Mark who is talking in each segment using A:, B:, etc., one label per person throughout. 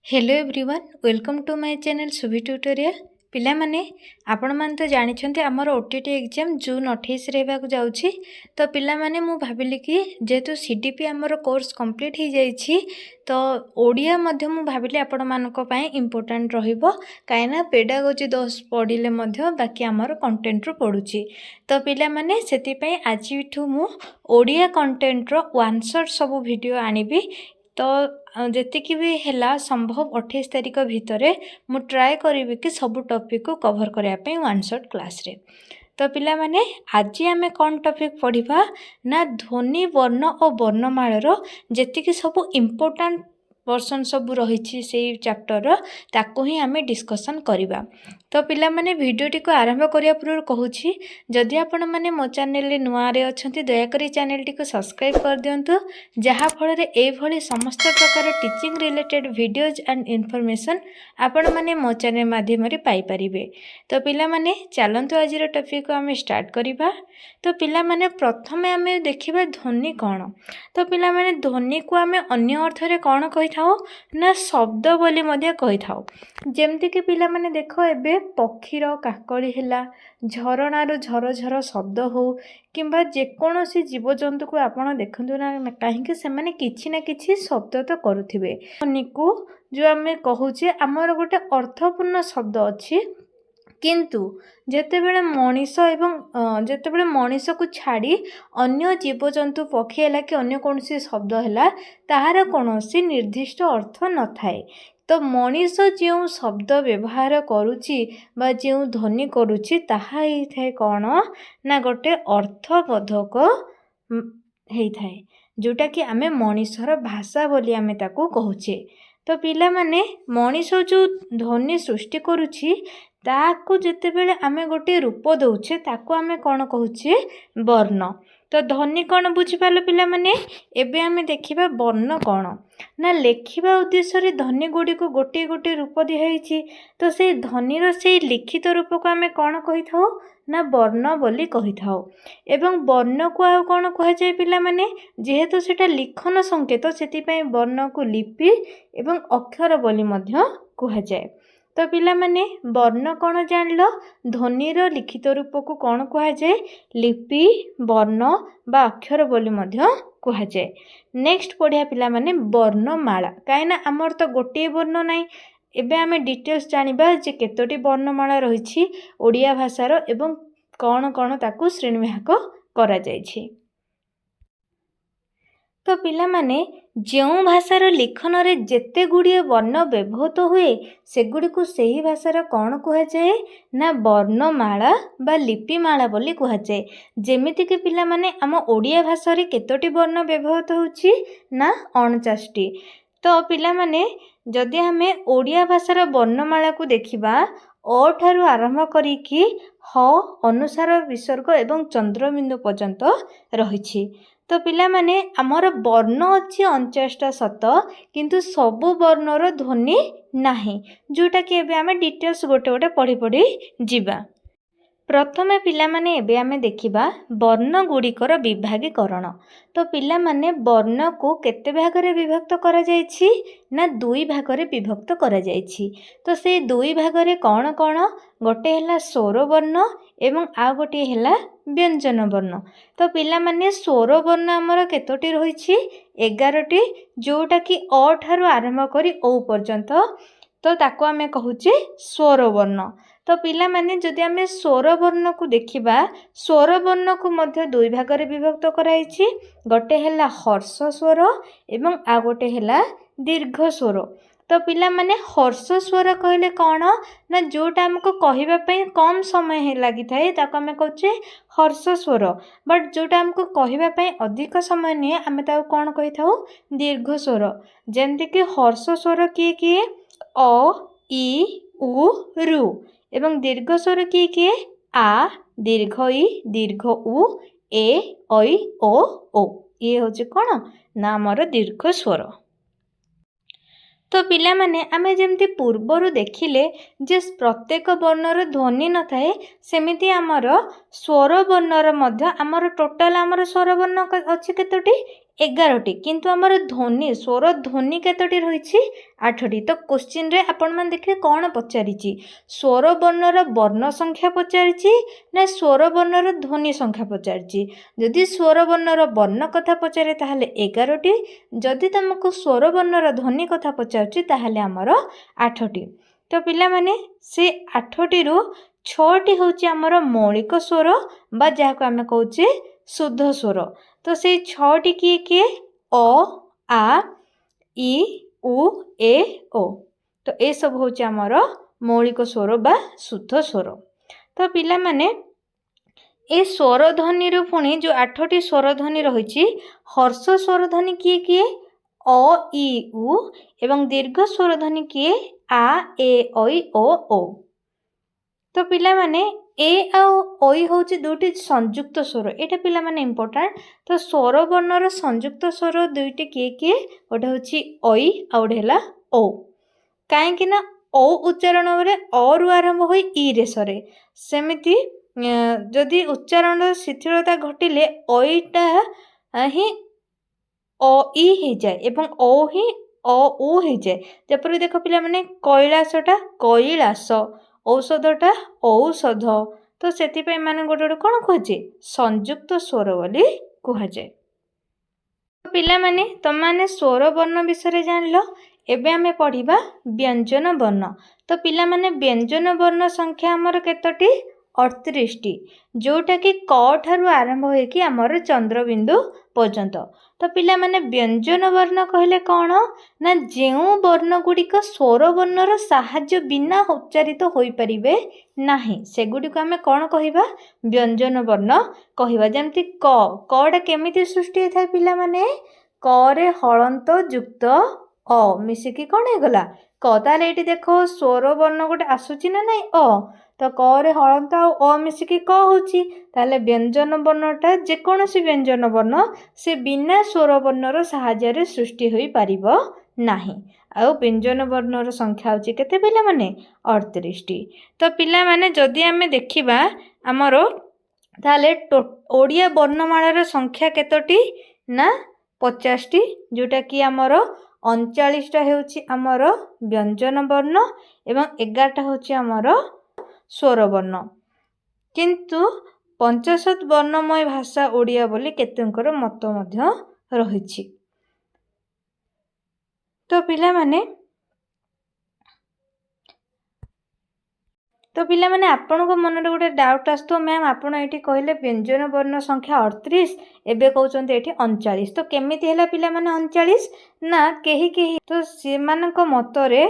A: Hello everyone welcome to my channel Subhi tutorial पिला माने आपण मान तो जानिछन्ते हमर ओटीटी एग्जाम जून 28 रेबा को जाउछि तो पिला माने मु भाबिली कि जेतु सीडीपी हमर कोर्स कंप्लीट हो जाइछि तो ओडिया मध्य मु भाबिली आपण मानको पय इंपोर्टेंट रहिबो कायना पेडागोजी 10 पढिले मध्य बाकी हमर कंटेंट रो पढुछि तो पिला माने सेति पय आजिठु मु ओडिया कंटेंट रो वन शॉट सब वीडियो आनिबी तो जेतिकी भी हैला संभव 28 तारिख भितर मु ट्राए करी कि सब टॉपिक को कवर करने वन शॉट क्लास रे। तो पिला माने आज आमे कौन टॉपिक पढ़िबा ना ध्वनि वर्ण और वर्णमाला जेतिकी सब इम्पोर्टेंट पर्सन सब रही से चैप्टर ताको ही आमे डिस्कशन करिबा। तो पिला माने वीडियोटी को आरंभ करिया पूर्व कहूछि जदि आपण माने मो चैनल नुआ रे अछंती दया करी चैनल टी को सब्सक्राइब कर दियंतु जहा फल रे ए भली समस्त प्रकार teaching related videos and information आपण माने मो चैनल माध्यम रे पाई परिबे। तो पिला माने चलंतु आज रो टॉपिक को आमे स्टार्ट करिबा। तो पिला माने प्रथमे आमे देखिबा ध्वनि कोन। तो पिला माने ध्वनि को आमे अन्य अर्थ रे कोन कहि थाओ ना शब्द बोली मध्य कहि थाओ। जेमति कि पिला माने देखो एबे पक्षीर काकली हैला झरणार झर झर शब्द हो किंबा जेकोसी जीवजंतु को आपण देखंतु ना कहीं से माने किछि ना किछि शब्द तो करुथिबे। ध्वनि को जो आमे कहूचे हमर गोटे अर्थपूर्ण शब्द अछि किंतु जेतेबेले मनीष एवं जेतेबेले मनीष को छाड़ी अन्य जीवजंतु पक्षी हैला कि अन्य कोनसी शब्द हैला ताहार कोनसी निर्दिष्ट अर्थ न थाए। तो मनीष जो शब्द व्यवहार करुची बा जो ध्वनि करुची ताहा ही थाए कौन ना गोटे अर्थबोधक हेई थाए जोटा कि आमे मनीषर भाषा बोली आमे ताको कहूचे। तो पिला माने मनीष जो ध्वनि सृष्टि करुची ताको जेतेबेले आमे गोटे रूप दउछे ताको आमे कौन कहूचे वर्ण। तो ध्वनि कौन बुझी पालो पिला माने एबे आमे देखिबा वर्ण कौन ना लेखिबा उद्देश्य रे ध्वनि गुडी को गोटे गोटे रूप दिहाइछि। तो से ध्वनि रो से लिखित रूप को आमे कौन कहि थाओ ना वर्ण बोली कहि थाओ। एवं वर्ण को आ कौन कह जाय पिला माने जेहेतु सेटा लिखन संकेत सेति पय वर्ण को लिपि एवं अक्षर बोली मध्य कह जाय। तो पिला माने वर्ण कौन जानलो ध्वनि रो लिखित रूप को कौन कह जाय लिपि वर्ण बा अक्षर बोली मध्य कह जाय। नेक्स्ट पढ़िया पिला माने वर्णमाला काईना हमर तो गोटे वर्ण नाही एबे आमे डिटेल्स जानिबा जे केतोटी वर्णमाला रहिछि ओडिया भाषार एवं कौन कौन ताकू श्रेणी विभाग करा जायछि। तो पिला माने जो भाषार लिखन रे जेते गुड़िए वर्ण व्यवहृत हुए सेगुड़ी को सही भाषार कौन कह जाए ना वर्णमाला बा लिपिमाला बोली कह जाए। जेमिति कि पिला माने आम ओडिया भाषा रे केतोटी वर्ण व्यवहृत होछि ना 49टी। तो पिला माने जदि हमें ओडिया भाषार वर्णमाला को देखिबा अ ठारू आरंभ करिकि ह अनुसार विसर्ग एवं चंद्रबिंदु पर्यंत रहिछि। तो पिला माने आमर वर्ण अच्छी 49टा सत किंतु सबु वर्णर ध्वनि नाही जोटा कि एबे आमे डिटेल्स गोटे गोटे पढ़ी पढ़ी जिबा। प्रथमे पिला माने एबे आमे देखिबा वर्ण गुड़िकर विभागीकरण। तो पिला माने वर्ण को केते भाग रे विभक्त करा जायछि ना दुई भाग रे विभक्त करा जायछि। तो से दुई भाग रे कौन कौन गोटे हैला स्वर वर्ण एवं आ गोटे हैला व्यंजन वर्ण। तो पिला माने स्वर वर्ण हमर केतोटी रहिछि 11टी जोटा कि अ ठारू आरंभ करी ओ पर्यंत तो ताको आमे कहूचे स्वर वर्ण। तो पिला माने जदि आमे स्वर वर्ण को देखिबा स्वर वर्ण को मध्य दुई भाग रे विभक्त कराइछि गोटे हैला हर्ष स्वर एवं आ गोटे हैला दीर्घ स्वर। तो पिला माने हर्ष स्वर कहले कौन ना जोटा हमको कहिबा पई कम समय लागि थाए ताको आमे कहूचे हर्ष स्वर बट जोटा हमको कहिबा पई अधिक समय निए आमे ताको कौन कहि थाओ दीर्घ स्वर। जेमति कि हर्ष स्वर किए किए अ इ उ रु एवं दीर्घ स्वर किए किए आ दीर्घ इ दीर्घ उ ए ऐ ओ ये होचे कौन ना हमर दीर्घ स्वर। तो पिला माने आमे जेमती पूर्वरु देखिले जे प्रत्येक वर्णर ध्वनि न थाए सेमिति आमर स्वर वर्णर मध्य आमर टोटल आमर स्वर वर्ण अछि केतोटी 11ଟି କିନ୍ତୁ ଆମର ଧ୍ୱନି ସ୍ୱର ଧ୍ୱନି କେତୋଟି ରହିଛି 8ଟି। ତ କ୍ୱେଶ୍ଚିନ୍ରେ ଆପଣମାନେ ଦେଖିବେ କ'ଣ ପଚାରିଛି, ସ୍ୱର ବର୍ଣ୍ଣର ବର୍ଣ୍ଣ ସଂଖ୍ୟା ପଚାରିଛି ନା ସ୍ୱର ବର୍ଣ୍ଣର ଧ୍ୱନି ସଂଖ୍ୟା ପଚାରିଛି। ଯଦି ସ୍ୱର ବର୍ଣ୍ଣର ବର୍ଣ୍ଣ କଥା ପଚାରେ ତାହେଲେ 11ଟି, ଯଦି ତୁମକୁ ସ୍ୱର ବର୍ଣ୍ଣର ଧ୍ୱନି କଥା ପଚାରୁଛି ତାହେଲେ ଆମର 8ଟି। ତ ପିଲାମାନେ ସେ 8ଟିରୁ 6ଟି ହେଉଛି ଆମର ମୌଳିକ ସ୍ୱର ବା ଯାହାକୁ ଆମେ କହୁଛେ ଶୁଦ୍ଧ ସ୍ୱର। ତ ସେଇ 6ଟି କିଏ କିଏ? ଅ, ଆ, ଇ, ଉ, ଏ, ଓ। ତ ଏସବୁ ହେଉଛି ଆମର ମୌଳିକ ସ୍ୱର ବା ଶୁଦ୍ଧ ସ୍ୱର। ତ ପିଲାମାନେ ଏ ସ୍ୱରଧ୍ୱନିରୁ ପୁଣି ଯେଉଁ 8ଟି ସ୍ୱରଧ୍ୱନି ରହିଛି, ହର୍ଷ ସ୍ୱରଧ୍ୱନି କିଏ କିଏ? ଅ, ଇ, ଉ ଏବଂ ଦୀର୍ଘ ସ୍ୱରଧ୍ୱନି କିଏ? ଆ, ଏ, ଐ, ଓ, ଓ। ତ ପିଲାମାନେ ଏ ଆଉ ଐ ହେଉଛି ଦୁଇଟି ସଂଯୁକ୍ତ ସ୍ୱର। ଏଇଟା ପିଲାମାନେ ଇମ୍ପୋର୍ଟାଣ୍ଟ। ତ ସ୍ୱର ବର୍ଣ୍ଣର ସଂଯୁକ୍ତ ସ୍ୱର ଦୁଇଟି କିଏ କିଏ? ଗୋଟେ ହେଉଛି ଐ ଆଉ ଗୋଟେ ହେଲା ଓ। କାହିଁକି ନା ଓ ଉଚ୍ଚାରଣ ବେଳେ ଅରୁ ଆରମ୍ଭ ହୋଇ ଇରେ ସରେ। ସେମିତି ଯଦି ଉଚ୍ଚାରଣର ଶିଥିଳତା ଘଟିଲେ ଐଟା ହିଁ ଅ ଇ ହେଇଯାଏ ଏବଂ ଓ ହିଁ ଅ ଉ ହେଇଯାଏ। ଯେପରି ଦେଖ ପିଲାମାନେ କୈଳାସଟା କୈଳାସ, ଔଷଧଟା ଔଷଧ। ତ ସେଥିପାଇଁ ମାନେ ଗୋଟେ ଗୋଟେ କ'ଣ କୁହାଯାଏ? ସଂଯୁକ୍ତ ସ୍ୱର ବୋଲି କୁହାଯାଏ। ପିଲାମାନେ ତମମାନେ ସ୍ୱର ବର୍ଣ୍ଣ ବିଷୟରେ ଜାଣିଲ। ଏବେ ଆମେ ପଢ଼ିବା ବ୍ୟଞ୍ଜନ ବର୍ଣ୍ଣ। ତ ପିଲାମାନେ ବ୍ୟଞ୍ଜନ ବର୍ଣ୍ଣ ସଂଖ୍ୟା ଆମର କେତୋଟି? 38ଟି, ଯେଉଁଟାକି କ ଠାରୁ ଆରମ୍ଭ ହୋଇକି ଆମର ଚନ୍ଦ୍ରବିନ୍ଦୁ ପର୍ଯ୍ୟନ୍ତ। ତ ପିଲାମାନେ ବ୍ୟଞ୍ଜନ ବର୍ଣ୍ଣ କହିଲେ କ'ଣ ନା ଯେଉଁ ବର୍ଣ୍ଣ ଗୁଡ଼ିକ ସ୍ୱର ବର୍ଣ୍ଣର ସାହାଯ୍ୟ ବିନା ଉଚ୍ଚାରିତ ହୋଇପାରିବେ ନାହିଁ ସେଗୁଡ଼ିକୁ ଆମେ କ'ଣ କହିବା? ବ୍ୟଞ୍ଜନ ବର୍ଣ୍ଣ କହିବା। ଯେମିତି କଟା କେମିତି ସୃଷ୍ଟି ହୋଇଥାଏ ପିଲାମାନେ? କରେ ହଳନ୍ତ ଯୁକ୍ତ ଅ ମିଶିକି କ'ଣ ହେଇଗଲା? କ। ତାହେଲେ ଏଇଠି ଦେଖ ସ୍ୱର ବର୍ଣ୍ଣ ଗୋଟେ ଆସୁଛି ନା ନାଇଁ? ଅ। ତ କରେ ହଳନ୍ତ ଆଉ ଅ ମିଶିକି କ ହେଉଛି। ତାହେଲେ ବ୍ୟଞ୍ଜନ ବର୍ଣ୍ଣଟା ଯେକୌଣସି ବ୍ୟଞ୍ଜନ ବର୍ଣ୍ଣ ସେ ବିନା ସ୍ୱର ବର୍ଣ୍ଣର ସାହାଯ୍ୟରେ ସୃଷ୍ଟି ହୋଇପାରିବ ନାହିଁ। ଆଉ ବ୍ୟଞ୍ଜନ ବର୍ଣ୍ଣର ସଂଖ୍ୟା ହେଉଛି କେତେ ପିଲାମାନେ? 38ଟି। ତ ପିଲାମାନେ ଯଦି ଆମେ ଦେଖିବା ଆମର ତାହେଲେ ଓଡ଼ିଆ ବର୍ଣ୍ଣମାଳାର ସଂଖ୍ୟା କେତୋଟି? ନା 50ଟି, ଯେଉଁଟାକି ଆମର 39ଟା ହେଉଛି ଆମର ବ୍ୟଞ୍ଜନ ବର୍ଣ୍ଣ ଏବଂ 11ଟା ହେଉଛି ଆମର ସ୍ୱର ବର୍ଣ୍ଣ। କିନ୍ତୁ ପଞ୍ଚଶତ ବର୍ଣ୍ଣମୟ ଭାଷା ଓଡ଼ିଆ ବୋଲି କେତେଙ୍କର ମତ ମଧ୍ୟ ରହିଛି। ତ ପିଲାମାନେ ଆପଣଙ୍କ ମନରେ ଗୋଟେ ଡାଉଟ୍ ଆସୁଥିବ, ମ୍ୟାମ୍ ଆପଣ ଏଇଠି କହିଲେ ବ୍ୟଞ୍ଜନ ବର୍ଣ୍ଣ ସଂଖ୍ୟା 38, ଏବେ କହୁଛନ୍ତି ଏଇଠି 39। ତ କେମିତି ହେଲା ପିଲାମାନେ 39? ନା କେହି ତ ସେମାନଙ୍କ ମତରେ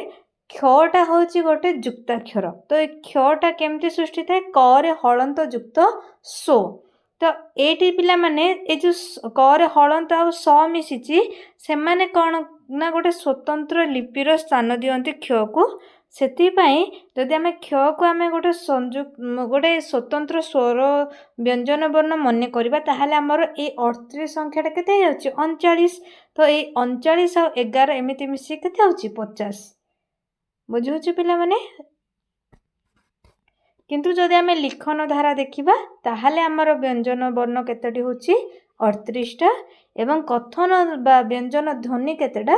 A: କ୍ଷଟା ହେଉଛି ଗୋଟେ ଯୁକ୍ତାକ୍ଷର। ତ ଏ କ୍ଷଟା କେମିତି ସୃଷ୍ଟି ଥାଏ? କରେ ହଳନ୍ତ ଯୁକ୍ତ ସୋ। ତ ଏଇଠି ପିଲାମାନେ ଏ ଯେଉଁ କରେ ହଳନ୍ତ ଆଉ ସ ମିଶିଛି, ସେମାନେ କ'ଣ ନା ଗୋଟେ ସ୍ୱତନ୍ତ୍ର ଲିପିର ସ୍ଥାନ ଦିଅନ୍ତି କ୍ଷକୁ। ସେଥିପାଇଁ ଯଦି ଆମେ କ୍ଷକୁ ଆମେ ଗୋଟେ ସ୍ୱତନ୍ତ୍ର ସ୍ୱର ବ୍ୟଞ୍ଜନ ବର୍ଣ୍ଣ ମନେ କରିବା ତାହେଲେ ଆମର ଏଇ 38 ସଂଖ୍ୟାଟା କେତେ ହେଇଯାଉଛି? 39। ତ ଏଇ 39 ଆଉ 11 ଏମିତି ମିଶିକି କେତେ ହେଉଛି? 50। ବୁଝୁଛୁ ପିଲାମାନେ? କିନ୍ତୁ ଯଦି ଆମେ ଲିଖନ ଧାରା ଦେଖିବା ତାହେଲେ ଆମର ବ୍ୟଞ୍ଜନ ବର୍ଣ୍ଣ କେତୋଟି ହେଉଛି? 38ଟା ଏବଂ କଥନ ବା ବ୍ୟଞ୍ଜନ ଧ୍ୱନି କେତେଟା?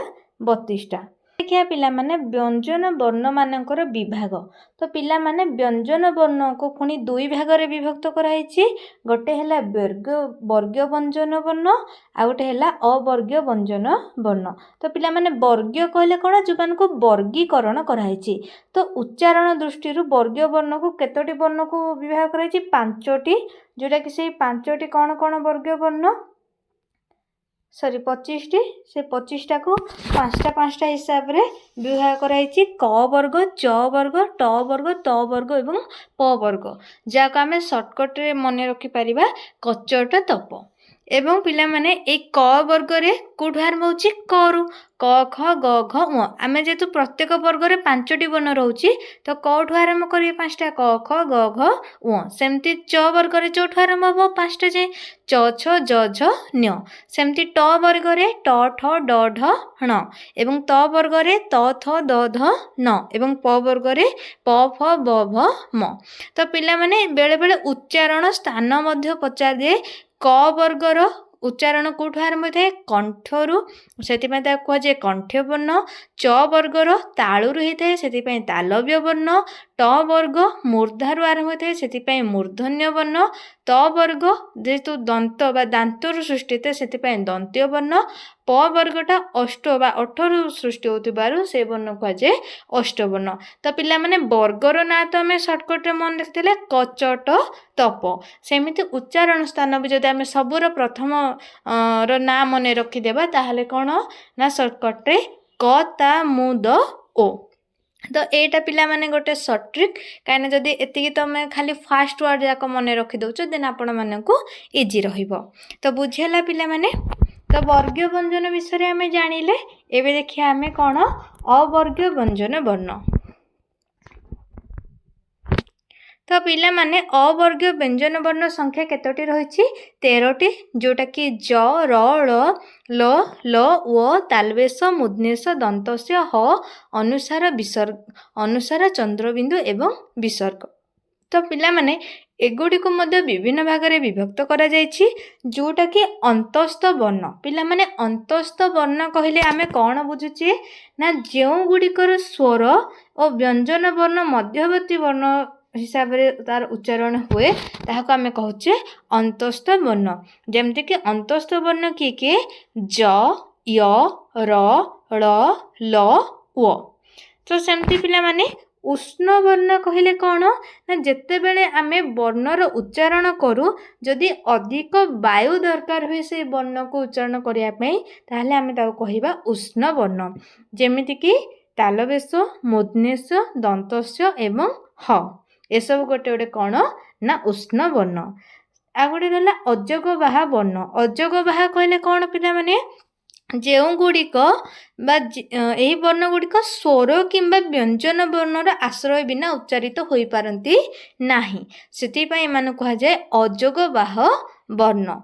A: 32ଟା। ଦେଖିବା ପିଲାମାନେ ବ୍ୟଞ୍ଜନ ବର୍ଣ୍ଣମାନଙ୍କର ବିଭାଗ। ତ ପିଲାମାନେ ବ୍ୟଞ୍ଜନ ବର୍ଣ୍ଣକୁ ପୁଣି ଦୁଇ ଭାଗରେ ବିଭକ୍ତ କରାଯାଇଛି। ଗୋଟେ ହେଲା ବର୍ଗୀୟ ବ୍ୟଞ୍ଜନ ବର୍ଣ୍ଣ ଆଉ ଗୋଟେ ହେଲା ଅବର୍ଗୀୟ ବ୍ୟଞ୍ଜନ ବର୍ଣ୍ଣ। ତ ପିଲାମାନେ ବର୍ଗୀୟ କହିଲେ କ'ଣ? ଯେଉଁମାନଙ୍କୁ ବର୍ଗୀକରଣ କରାଯାଇଛି। ତ ଉଚ୍ଚାରଣ ଦୃଷ୍ଟିରୁ ବର୍ଗୀୟ ବର୍ଣ୍ଣକୁ କେତୋଟି ବର୍ଣ୍ଣକୁ ବିଭାଗ କରାଯାଇଛି? 5ଟି, ଯେଉଁଟାକି ସେଇ 5ଟି କ'ଣ କ'ଣ ବର୍ଗୀୟ ବର୍ଣ୍ଣ? 25ଟି। ସେ 25ଟାକୁ 5ଟା 5ଟା ହିସାବରେ ବିଭାଗ କରାଯାଇଛି। କ ବର୍ଗ, ଚ ବର୍ଗ, ଟ ବର୍ଗ, ତ ବର୍ଗ ଏବଂ ପ ବର୍ଗ, ଯାହାକୁ ଆମେ ସର୍ଟକଟ୍ରେ ମନେ ରଖିପାରିବା କଚଟ ତପ। ଏବଂ ପିଲାମାନେ ଏଇ କ ବର୍ଗରେ କେଉଁଠୁ ଆରମ୍ଭ ହେଉଛି? କରୁ। କ ଖ ଗ ଘ ଙ। ଆମେ ଯେହେତୁ ପ୍ରତ୍ୟେକ ବର୍ଗରେ 5ଟି ବର୍ଣ୍ଣ ରହୁଛି ତ କଠୁ ଆରମ୍ଭ କରିବେ 5ଟା? କ ଖ ଗ ଘ ଙ। ସେମିତି ଚ ବର୍ଗରେ ଚଠୁ ଆରମ୍ଭ ହେବ 5ଟା ଯାଏ? ଚ ଛ ଜ ଝ ଞ। ସେମିତି ଟ ବର୍ଗରେ ଟ ଠ ଡ ଢ ଣ ଏବଂ ତ ବର୍ଗରେ ତ ଥ ଦ ଧ ନ ଏବଂ ପ ବର୍ଗରେ ପ ଫ ବ ଭ ମ। ତ ପିଲାମାନେ ବେଳେବେଳେ ଉଚ୍ଚାରଣ ସ୍ଥାନ ମଧ୍ୟ ପଚାରିଦିଏ। କ ବର୍ଗର उच्चारण कौटू आरंभ होता है कंठरू से कहुए कंठ्य वर्ण च वर्गर तालू होता है से तालव्य वर्ण ट वर्ग मूर्धारू आरंभ होता है से मूर्धन्य वर्ण त वर्ग जेहेतु दंत बा दांतर सृष्टि होता है से दंत्य वर्ण प वर्गटा अष्ट बा अठरू सृष्टि होतिबारु से वर्ण कहुए अष्टवर्ण। तो पिला माने वर्गर ना तो आम सर्टकट मन रखिले कचट तप सेमिति उच्चारण स्थान भी जदि आम सबूर प्रथम ना मन रखिदेबा ताहले कौन ना सर्टकट क ता मु द ओ। तो एटा पिला माने गोटे सर्ट ट्रिक कहीं जदि एति तुम खाली फास्ट वर्ड जाक मन रखिदौच देन आपण मानकु इजी रहिबो। तो बुझिला पिला माने तो वर्गीय व्यंजन विषय आम जानिले एबे देखिए आम कौन अवर्गीय व्यंजन वर्ण। तो पिला माने अवर्गीय व्यंजन वर्ण संख्या केतोटी रही 13टी जोटा कि ज र ळ ल व तालवेश मूर्धन्येश दंतस्य ह अनुसार विसर्ग अनुसार चंद्रबिंदु एवं विसर्ग। तो पिला माने एगुड़िक विभिन्न भाग में विभक्त करा जायछि जोटा कि अंतस्थ वर्ण। पिला माने अंतस्थ वर्ण कहले आमे कौन बुझुचे ना जो गुड़िकर स्वर और व्यंजन वर्ण मध्यवर्ती वर्ण हिसाब रे तार उच्चारण हुए ताहाको आमे कहूचे अंतस्थ वर्ण। जेमति कि अंतस्थ वर्ण किए ज य र ळ ल व। तो सेमति पिला माने उष्ण वर्ण कहले कौन ना जिते बेले आमे वर्णर उच्चारण करूँ जदि अधिक वायु दरकार हुए से वर्ण को उच्चारण करने ताहले आमे ताको कहिबा उष्ण वर्ण। जेमिति कि तालवेश मूर्धन्येश दंतस्य एवं ह ए सब गोटे गोटे कौन ना उष्ण वर्ण। आ गोटे रहा अजगबाहा वर्ण। अजगबाहा कहले कौन पिला माने जो गुड़िक यही वर्ण गुड़िक स्वर किंबा व्यंजन वर्णर आश्रय बिना उच्चारित हो पारती नाही सेतिपई एमानकु कहुए अजगबाह वर्ण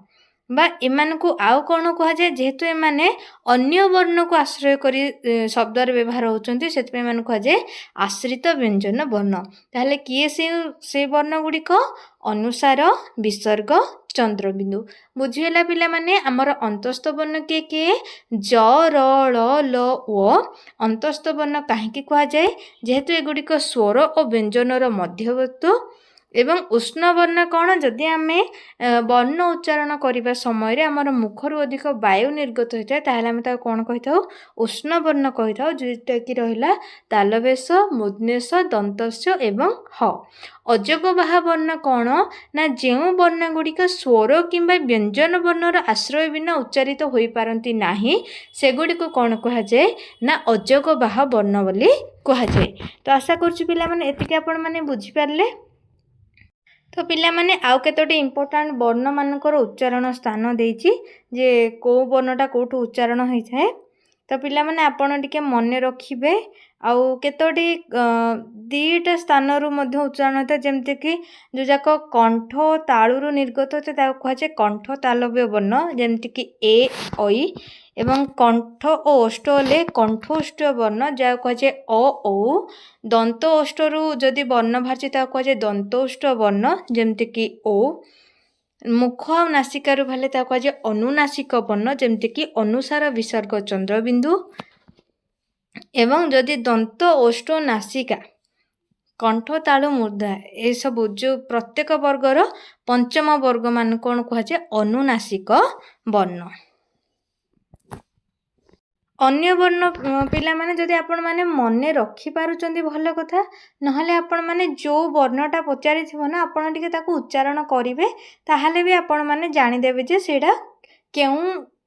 A: बा एमानकु आउ कौन कहुए जेहेतु एमाने अन्य वर्ण को आश्रय करी शब्दर व्यवहार होचंती सेतिपई एमानकु कहुए आश्रित व्यंजन वर्ण। ताहले किए से वर्ण गुड़िक अनुसार विसर्ग चंद्रबिंदु। बुझीगला पिला माने आमर अंतस्थ वर्ण किए ज र ळ ल व अंतस्थ वर्ण कहीं कहुए जेहेतु एगुड़िक स्वर और व्यंजनर मध्यवर्ती एवं उष्ण वर्ण कौन जदि आम वर्ण उच्चारण करने समय आमर मुखर अधिक वायु निर्गत होता है ताहले आम कौन कही था उष्ण वर्ण कही था जोटा कि रहा तालवेश मूर्धन्येश दंतस्य एवं ह। अजगबाह वर्ण कौन ना जो वर्ण गुड़िक स्वर किंबा व्यंजन वर्णर आश्रय बिना उच्चारित हो पारती नाही सेगुड़िक कौन कहुए ना अजगबाह वर्ण बोली कहुए। तो आशा करुच्ची पिला माने एतिके आपण माने बुझी पारले। तो पिला माने आउ केतोटी इम्पोर्टाट वर्ण मानकर उच्चारण स्थान देछि जे को वर्णटा कोठु उच्चारण होइछे। तो पिला माने आपण टिके मन रखिबे आउ केतोटी दीटा स्थान रु मध्य उच्चारण होता है जेमति कि जो जाक कंठ तालुरु निर्गत होता ताको कहुए कंठ तालव्य वर्ण जेमति कि ए ऐ एवं कंठ और ओष्ठ हेले कंठोष्ठ वर्ण जहाँ कहुए अ औ दंत ओष्ठरू जदि वर्ण बाहरी ताको कहुए दंतोष्ठ वर्ण जेमति कि ओ मुख और नासिकार बाहर ताको कहुए अनुनासिक वर्ण जेमति कि अनुसार विसर्ग चंद्रबिंदु एवं जदि दंत ओष्ठ नासिका कंठ तालु मूर्धा ये सब जो प्रत्येक वर्गर पंचम वर्ग मान कौन कहुए अनुनासिक वर्ण। अन्य वर्ण पिला माने जदि आपण माने मन रखी पारुचंदी भल कथा नहले आपण माने जो वर्णटा पचारि थिबो ना आपण टिके ताकू उच्चारण करिवे ताहाले भी आपण माने जानि देबे जे सेडा केउ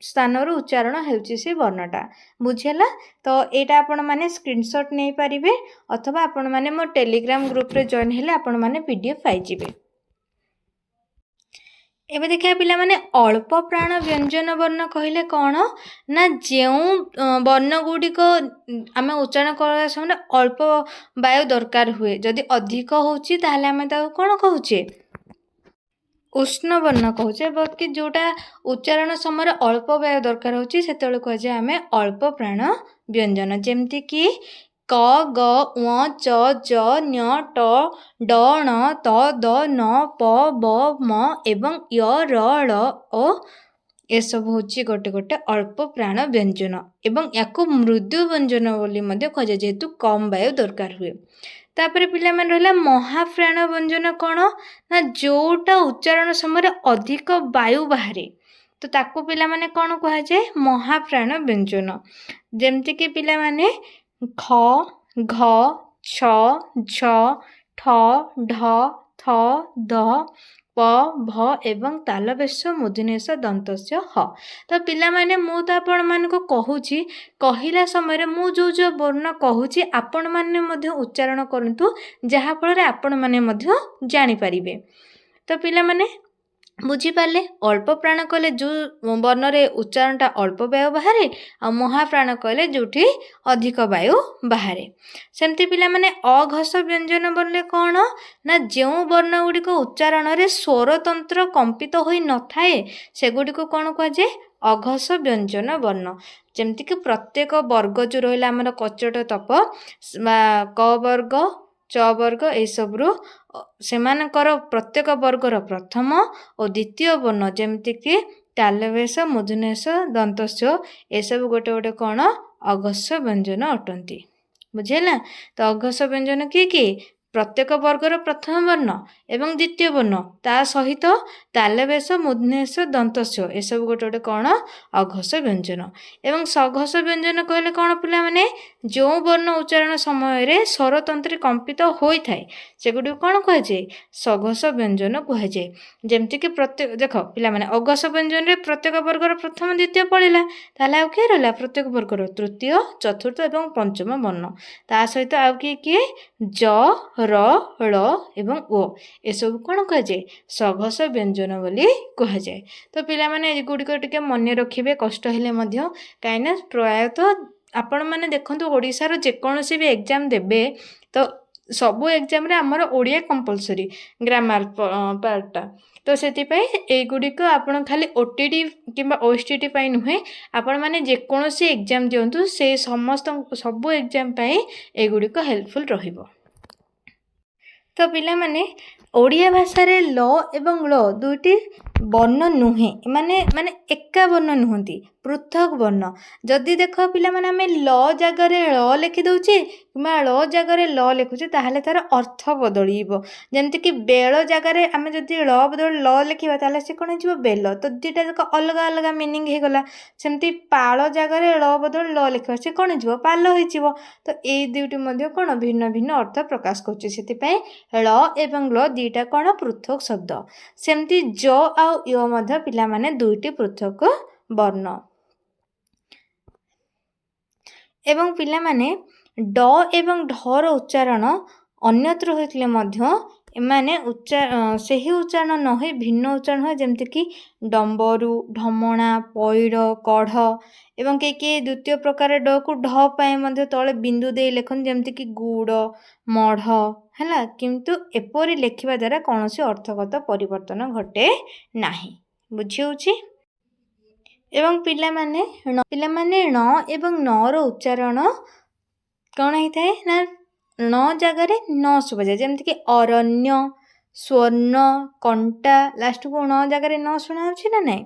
A: स्थान रु उच्चारण हेउची से वर्णटा बुझेला। तो एटा आपण माने स्क्रीनशॉट नै पारिबे अथवा आपण माने मो टेलीग्राम ग्रुप रे जॉइन हेले आपण माने पीडीएफ पाइ जिवे। एबे देखिए पिला माने अल्प प्राण व्यंजन वर्ण कहले कौन ना जो वर्ण गुड़िक आम उच्चारण करवा समय अल्प वायु दरकार हुए जदि अधिक होची ताहले आमे ताको कौन कहूचे उष्ण वर्ण कहूचे बाकी जोटा उच्चारण समय अल्प वायु दरकार होची सेतेबेले कहे आमे अल्प प्राण व्यंजन जेमति कि क ग उ च ज ञ ट ड ण त द न प ब म एवं य र ळ ओ एसबू हूँ गोटे गोटे अल्प प्राण व्यंजन एवं या मृदु व्यंजन बोली कहुए जेहेतु कम वायु दरकार हुए। तापर पिला मन रहा महाप्राण व्यंजन कौन ना जोटा उच्चारण समय अधिक वायु बाहर तो ताकू पिला माने कौन कहुए महाप्राण व्यंजन। जमती कि पिला माने ख घ छ झ ठ ढ थ ध प भ एवं तालवेश मूर्धन्येश दंतस्य ह। तो पिला माने मु तो आपण मानको कहूची कहिला समय मु जो जो वर्ण कहूची आपण माने मध्य उच्चारण करंतु जहा फल रे आपण माने मध्य जानि परिबे। तो पिला माने बुझी पाले अल्प प्राण कहले जो वर्ण रे उच्चारणटा अल्प वायु बाहर आ महाप्राण कहले जोठी अधिक वायु बाहर। सेमती पिला माने अघस व्यंजन बोलले कौन ना जो वर्ण गुड़िक उच्चारण रे स्वरतंत्र कंपित होई न थाए सेगुड़ी को कौन कहुए अघस व्यंजन वर्ण। जमती कि प्रत्येक वर्ग जो रहा आमर कचट तप क वर्ग च वर्ग एसब्रु सेमानकर प्रत्येक वर्गर प्रथम और द्वितीय वर्ण जमती कि तालवेश मूर्धन्येश दंतस्य एसबू गोटे गोटे कौन अघस व्यंजन अटंती। बुझेला तो अघस व्यंजन किए प्रत्येक वर्गर प्रथम वर्ण एवं द्वितीय वर्ण ता सहित तालवेश मूर्धन्येश दंतस्य एसबू गोटे गोटे कौन अघस व्यंजन। एवं सघस व्यंजन कहले कौन पिला माने जो वर्ण उच्चारण समय स्वरतंत्र कंपित होता है सेगुड़ी कौन कहुए सघस व्यंजन कहुए। जमती कि प्रत्येक देख पिला माने अघस व्यंजन रे प्रत्येक वर्गर प्रथम द्वितीय पड़ेगा ताले आउ किए रहा प्रत्येक वर्गर तृतीय चतुर्थ एवं पंचम वर्ण ता सहित आउ किए ज र ळ एवं ओ एसबू कौन कहुए सघस व्यंजन बोली कहुए। तो पिला माने एगुड़िक टिके मन रखिबे कष्ट हेले मध्य काइना प्रायतः आपण माने देखंतु ओडिशार जेकोसी भी एग्जाम देबे तो सबू एग्जाम रे हमर ओडिया कंपलसरी ग्रामर पार्टटा तो सेतिपाई एगुड़िक आपण खाली ओटीटी किंबा ओएसटीटी पाई नुहे आपण माने जेकोसी एग्जाम दियंतु से समस्त सबू एग्जाम पाई एगुड़िक हेल्पफुल रहिबो। तो पिला माने ओडिया भाषा रे ल एवं ल दुईटी वर्ण नुहे माने माने एका वर्ण नुहंती पृथक वर्ण। जदि देख पिला माने आमे ल जगह ल लिखि दउचे किंबा ल जगह ल लिखुचे ताहले तार अर्थ बदलिबो। जेमति कि बेल जगह आमे जदि ल बदल ल लिखिबा ताहले से कोन हिजो बेल तो दुईटा जक अलग अलग मीनिंग हे गला। सेमति पाळ जगह ल बदल ल लिखिबा से कोन हिजो पाल होइचिबो। तो ए दुईटी मध्ये कोन भिन्न भिन्न अर्थ प्रकाश करचे सेति पय ल एवं ल दुईटा कोन पृथक शब्द। सेमति ज आ य मध्ये पिला माने दुईटी पृथक वर्ण एवं पिला माने ड एवं ढर उच्चारण अन्यत्र होइतले मध्य एमाने सही उच्चारण न होई भिन्न उच्चारण हो जेमति कि डंबरू ढमणा पैड़ कढ़ एवं के द्वितीय प्रकार ड को ढ पाए मध्य तले बिंदु दे लेखन जेमति कि गुड़ मढ़ हैला किंतु एपरि लेखिबा द्वारा कौनसी अर्थगत परिवर्तन घटे नाही। बुझी होची एवं पिला माने न एवं न रो उच्चारण कौन होता है ना न जगह न शुभा जाए जमती कि अरण्य स्वर्ण कंटा लास्ट को न जगह न शुणा ना नहीं।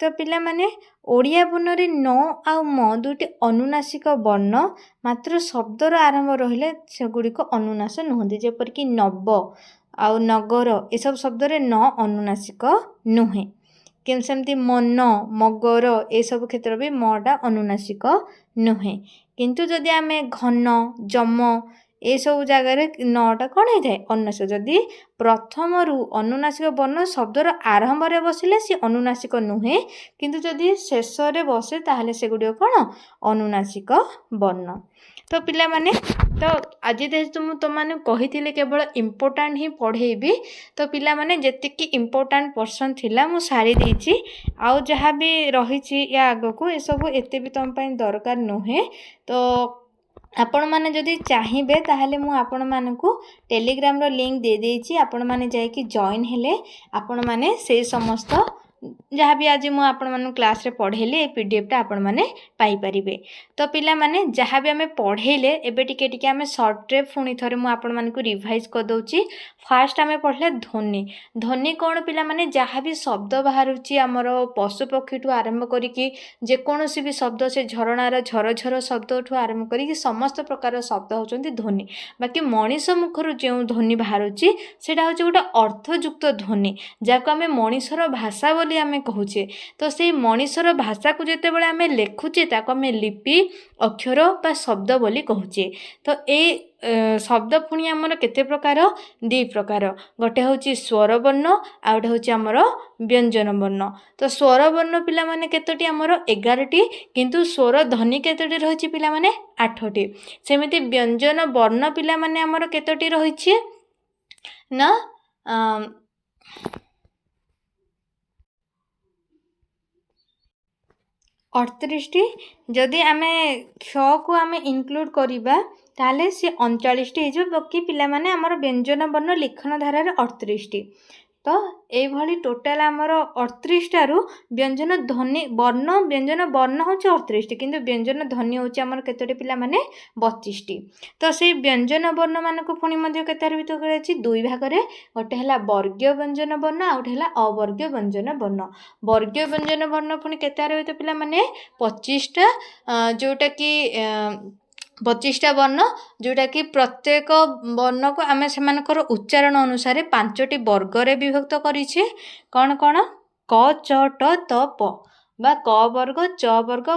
A: तो पिला माने ओडिया वर्ण रे न आ म दुईटी अनुनासिक वर्ण मात्र शब्दर आरंभ रहिले सेगुड़िक अनुनास नुहंती जेपरिक नव आउ नगर ये सब शब्द रे न अनुनासिक नुहे कि सेमती मन मगर ये सब क्षेत्र भी मटा अनुनासिक नुहे। किंतु जदि आमे घन जम ये सब जगार नटा कौन होता है अनुनासिक जदि प्रथम रु अनुनासिक वर्ण शब्दर आरंभ रे बसिले सी अनुनासिक नुहे किंतु जदि शेष रे बसे ताहले सेगुडी कौन अनुनासिक वर्ण। तो पिला माने तो आज जेहेतु मु तुम मैंने कही केवल इम्पोर्टाट ही पढ़ेबी तो पिला माने जेतिकी इम्पोर्टाट पर्सन थिला मु सारी देछि आउ जहाँ भी रही या आग को ये सब एते भी तुम दरकार नुहे। तो आपण माने जदि चाहिए ताहले मु आपण मानकु टेलीग्राम रो लिंक दे देछि आपण माने जाई कि जॉइन हेले आपण माने से समस्त जहाँ भी आज मुझे आपण क्लास रे पढ़ेली ए पीडीएफ टा आपण माने पाई परिबे। तो पिला माने जहाँ भी आमे पढ़ेले एबे टिके टिके आमे शॉर्ट रे पुणी थरे मु आपण मानकु रिवाइज कर दउची। फास्ट आमे पढ़ले ध्वनि। ध्वनि कोन पिला माने जहाँ भी शब्द बाहरुची हमर पशु पक्षी ठु आरंभ करिकि जे कोनोसी भी शब्द से झरणार झर झर शब्द ठु आरंभ करिकि समस्त प्रकार शब्द होचंती ध्वनि। बाकी मनीष मुखरु जे ध्वनि बाहरुची सेटा होची गोटे अर्थयुक्त ध्वनि जाको आमे मनीषर भाषा बोली आमे कहूचे। तो से मनीषर भाषा को जेतेबेले आमे लेखुचे ताको आमे लिपि अक्षर बा शब्द बोली कहूचे। तो ए शब्द पुणी आमर केते प्रकार दी प्रकार गोटे होची स्वर वर्ण आ गोटे होची आमर व्यंजन वर्ण। तो स्वर वर्ण पिला माने केतोटी आमर 11टी किंतु स्वर ध्वनि केतोटी रहिची पिला माने 8टी। सेमिति व्यंजन वर्ण पिला माने आमर केतोटी रहिची ना 38टी। जदि आमे क्ष को आमे इंक्लूड करिबा ताले से 39टी हो बाकी पिला माने हमर व्यंजन वर्ण लिखन धारा रे 38टी। तो ए भली टोटल हमर 38 टारु व्यंजन ध्वनि वर्ण व्यंजन वर्ण होची 38टी किंतु व्यंजन ध्वनि होची हमर केतोटी पिला माने 32टी। तो से व्यंजन वर्ण मानको पुणी मध्ये केतार भितर कराची दुई भाग रे गोटे हला वर्गीय व्यंजन वर्ण आ गोटे हला अवर्गीय व्यंजन वर्ण। वर्गीय व्यंजन वर्ण पुणी केतार भितर पिला माने 25टा जोटा कि 25टा वर्ण जोटा कि प्रत्येक वर्ण को आमे सेमानकर उच्चारण अनुसार 5टी वर्ग रे विभक्त करिछे। कौन कौन क च ट त प बा क वर्ग च वर्ग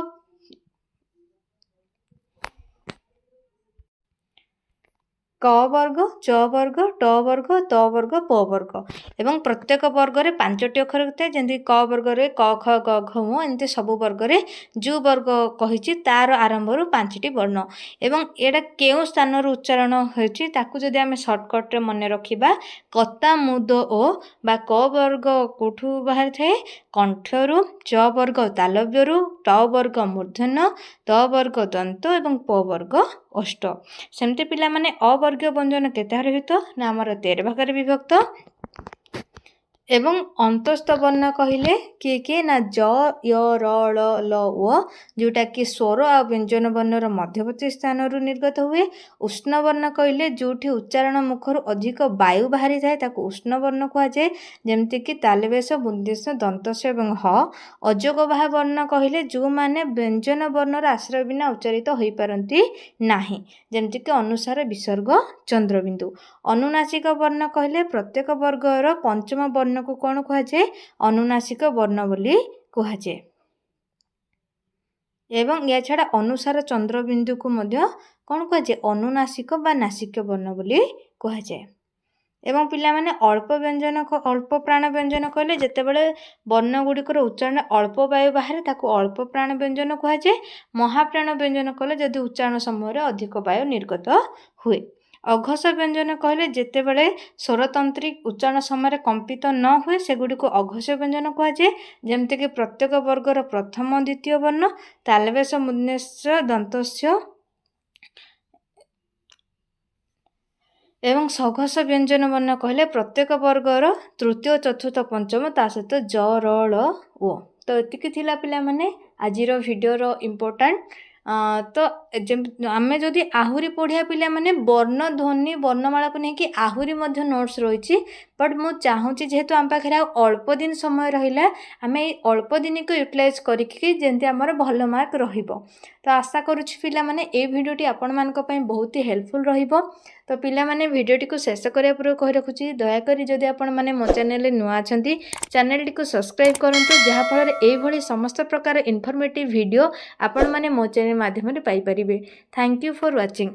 A: क वर्ग च वर्ग ट वर्ग त वर्ग प वर्ग एवं प्रत्येक वर्ग रे 5टी अक्षर होते जेंति क वर्ग रे क ख ग घ ङ एंते सब वर्ग रे जु वर्ग कहिछि तार आरंभ रु 5टी वर्ण एवं एडा केउ स्थान रु उच्चारण होछि ताकू जदि आमे शॉर्टकट रे मने रखिबा कता मुद ओ बा क वर्ग कोठु बाहर थे कंठरु च वर्ग तालव्यरु ट वर्ग मूर्धन्य त वर्ग दंत एवं प वर्ग अष्ट। सेमते पिला माने अवर्गीय व्यंजन केते रहित ना हमर 13 भाग रे विभक्त एवं अंतस्थ वर्ण कहिले किए ना ज य र ल ल व जोटा कि स्वर आ व्यंजन वर्ण रो मध्यवर्ती स्थान रु निर्गत हुए। उष्ण वर्ण कहिले जोठी उच्चारण मुखर अधिक वायु बाहरी थाए ताको उष्ण वर्ण कहा जाए जेमति कि तालवेश बुंदेश दंतस एवं ह। अजोग बाह वर्ण कहिले जो माने व्यंजन वर्ण रो आश्रय बिना उच्चारित होई पारंती नाही जेमति कि अनुसार विसर्ग चंद्रबिंदु। अनुनासिक वर्ण कहिले प्रत्येक वर्ग रो पंचम वर्ण को कौन कहा जाए अनुनासिक वर्ण बोली कहा जाए। एवं या छाड़ा अनुसार चंद्रबिंदु को मध्य कौन कहा जाए अनुनासिक बा नासिक वर्ण बोली कहा जाए। एवं पिला माने अल्प व्यंजन अल्प प्राण व्यंजन कहले जेतेबेले वर्ण गुड़िकर उच्चारण अल्प वायु बाहर ताको अल्प प्राण व्यंजन कहा जाए। महाप्राण व्यंजन कहले जदि उच्चारण समय अधिक वायु निर्गत हुए। अघस व्यंजन कहले जेतेबेले स्वरतंत्रिक उच्चारण समय कंपित न हुए सेगुडी को अघस व्यंजन कहा जाए जेमति कि प्रत्येक वर्गर प्रथम द्वितीय वर्ण तालवेश मूर्धन्य दंतस्य एवं सघस व्यंजन वर्ण कहले प्रत्येक वर्गर तृतीय चतुर्थ पंचम ता सहित ज र ल ओ। तो एतिकी थिला पिला माने आजिर वीडियो इम्पोर्टेंट। तो आमे जदि आहुरी पढ़िया पिला माने वर्ण ध्वनि वर्णमाला को लेकिन आहुरी मध्य नोट्स रही बट मु चाहूँगी जेहेतु आम पाखे अल्प दिन समय रहा आम अल्प दिन को यूटिलाइज करके जमी आमर भल मार्क रहिबो। तो आशा करुच्ची पिला माने ए भिडियोटी आपण मानक पई बहुत ही हेल्पफुल रहिबो। तो पिला माने भिडियोटी को शेष करिया पूर्व कहि रखुची दयाकरी जदि आपण माने मो चैनल रे नुआ अछंती चैनल को सब्सक्राइब करंतु जहा फल ए भली समस्त प्रकार इन्फॉर्मेटिव वीडियो आपण माने मो चैनल माध्यम रे पाई परिबे। Thank you for watching.